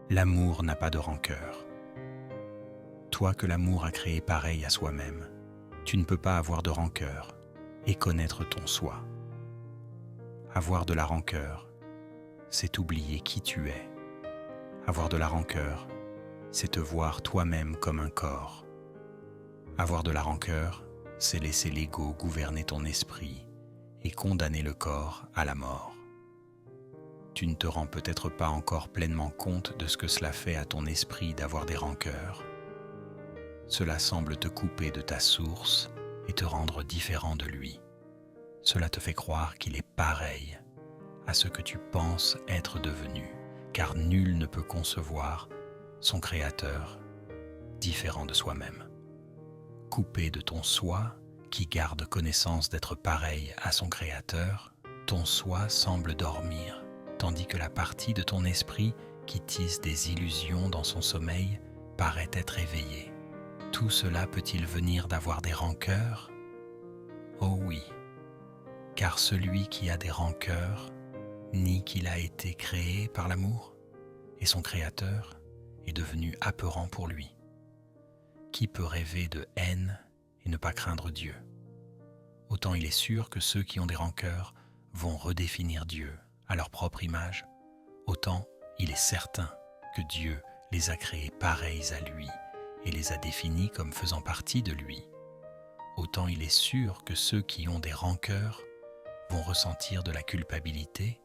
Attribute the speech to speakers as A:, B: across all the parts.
A: L'amour n'a pas de rancœur. Toi que l'amour a créé pareil à soi-même, tu ne peux pas avoir de rancœur et connaître ton soi. Avoir de la rancœur, c'est oublier qui tu es. Avoir de la rancœur, c'est te voir toi-même comme un corps. Avoir de la rancœur, c'est laisser l'ego gouverner ton esprit et condamner le corps à la mort. Tu ne te rends peut-être pas encore pleinement compte de ce que cela fait à ton esprit d'avoir des rancœurs. Cela semble te couper de ta source et te rendre différent de lui. Cela te fait croire qu'il est pareil à ce que tu penses être devenu, car nul ne peut concevoir son créateur différent de soi-même. Coupé de ton soi, qui garde connaissance d'être pareil à son créateur, ton soi semble dormir, tandis que la partie de ton esprit qui tisse des illusions dans son sommeil paraît être éveillée. Tout cela peut-il venir d'avoir des rancœurs? Oh oui, car celui qui a des rancœurs nie qu'il a été créé par l'amour, et son créateur est devenu apeurant pour lui. Qui peut rêver de haine et ne pas craindre Dieu? Autant il est sûr que ceux qui ont des rancœurs vont redéfinir Dieu à leur propre image, autant il est certain que Dieu les a créés pareils à lui et les a définis comme faisant partie de lui. Autant il est sûr que ceux qui ont des rancœurs vont ressentir de la culpabilité,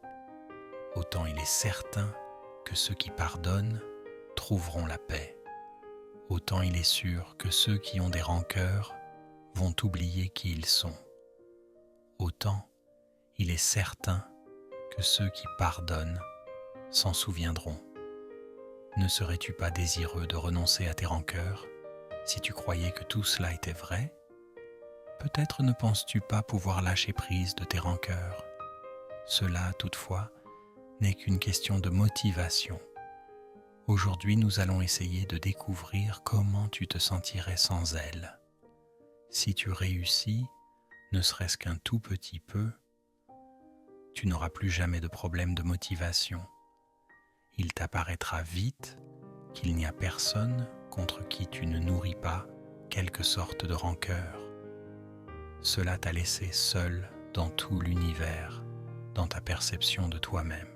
A: autant il est certain que ceux qui pardonnent trouveront la paix. Autant il est sûr que ceux qui ont des rancœurs vont oublier qui ils sont. Autant il est certain que ceux qui pardonnent s'en souviendront. Ne serais-tu pas désireux de renoncer à tes rancœurs si tu croyais que tout cela était vrai? Peut-être ne penses-tu pas pouvoir lâcher prise de tes rancœurs. Cela, toutefois, n'est qu'une question de motivation. Aujourd'hui, nous allons essayer de découvrir comment tu te sentirais sans elles. Si tu réussis, ne serait-ce qu'un tout petit peu, tu n'auras plus jamais de problème de motivation. Il t'apparaîtra vite qu'il n'y a personne contre qui tu ne nourris pas quelque sorte de rancœur. Cela t'a laissé seul dans tout l'univers, dans ta perception de toi-même.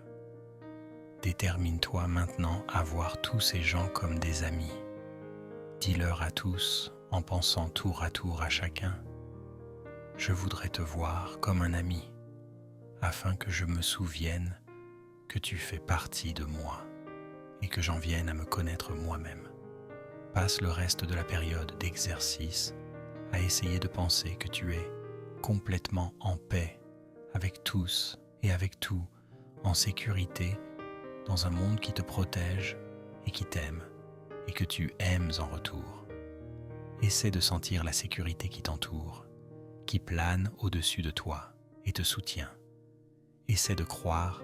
A: Détermine-toi maintenant à voir tous ces gens comme des amis. Dis-leur à tous, en pensant tour à chacun, « Je voudrais te voir comme un ami, afin que je me souvienne que tu fais partie de moi et que j'en vienne à me connaître moi-même. » Passe le reste de la période d'exercice à essayer de penser que tu es complètement en paix avec tous et avec tout, en sécurité, dans un monde qui te protège et qui t'aime et que tu aimes en retour. Essaie de sentir la sécurité qui t'entoure, qui plane au-dessus de toi et te soutient. Essaie de croire,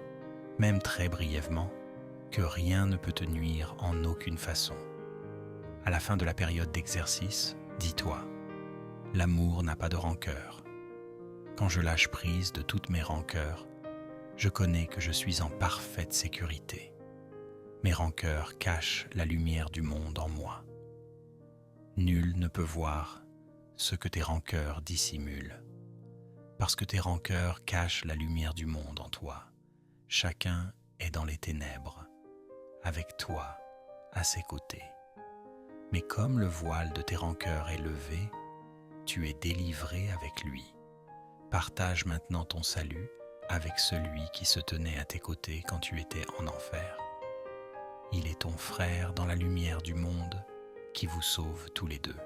A: même très brièvement, que rien ne peut te nuire en aucune façon. À la fin de la période d'exercice, dis-toi, l'amour n'a pas de rancœur. Quand je lâche prise de toutes mes rancœurs, je connais que je suis en parfaite sécurité. Mes rancœurs cachent la lumière du monde en moi. Nul ne peut voir ce que tes rancœurs dissimulent. Parce que tes rancœurs cachent la lumière du monde en toi. Chacun est dans les ténèbres, avec toi, à ses côtés. Mais comme le voile de tes rancœurs est levé, tu es délivré avec lui. Partage maintenant ton salut avec celui qui se tenait à tes côtés quand tu étais en enfer. Il est ton frère dans la lumière du monde qui vous sauve tous les deux.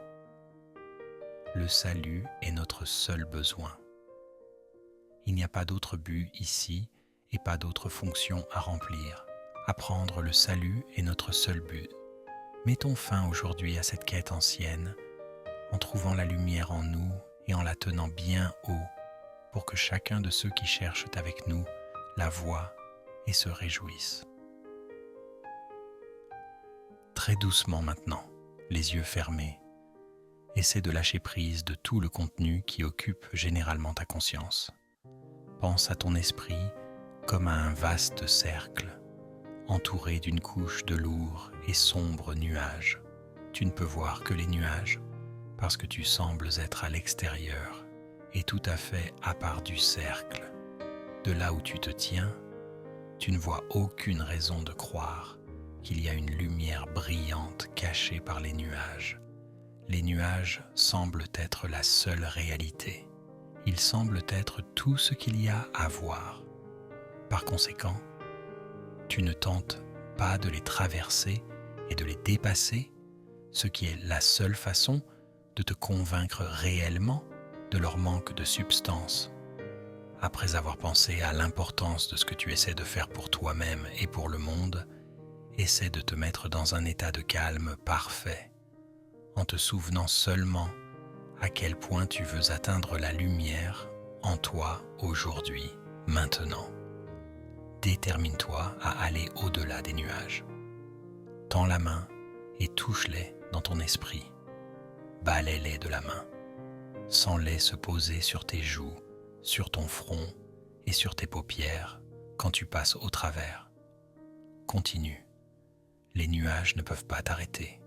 A: Le salut est notre seul besoin. Il n'y a pas d'autre but ici et pas d'autre fonction à remplir. Apprendre le salut est notre seul but. Mettons fin aujourd'hui à cette quête ancienne en trouvant la lumière en nous et en la tenant bien haut pour que chacun de ceux qui cherchent avec nous la voient et se réjouissent. Très doucement maintenant, les yeux fermés, essaie de lâcher prise de tout le contenu qui occupe généralement ta conscience. Pense à ton esprit comme à un vaste cercle, entouré d'une couche de lourds et sombres nuages. Tu ne peux voir que les nuages parce que tu sembles être à l'extérieur et tout à fait à part du cercle. De là où tu te tiens, tu ne vois aucune raison de croire qu'il y a une lumière brillante cachée par les nuages. Les nuages semblent être la seule réalité. Ils semblent être tout ce qu'il y a à voir. Par conséquent, tu ne tentes pas de les traverser et de les dépasser, ce qui est la seule façon de te convaincre réellement de leur manque de substance. Après avoir pensé à l'importance de ce que tu essaies de faire pour toi-même et pour le monde, essaie de te mettre dans un état de calme parfait, en te souvenant seulement à quel point tu veux atteindre la lumière en toi aujourd'hui, maintenant. Détermine-toi à aller au-delà des nuages. Tends la main et touche-les dans ton esprit. Balaie-les de la main. Sens-les se poser sur tes joues, sur ton front et sur tes paupières quand tu passes au travers. Continue. Les nuages ne peuvent pas t'arrêter.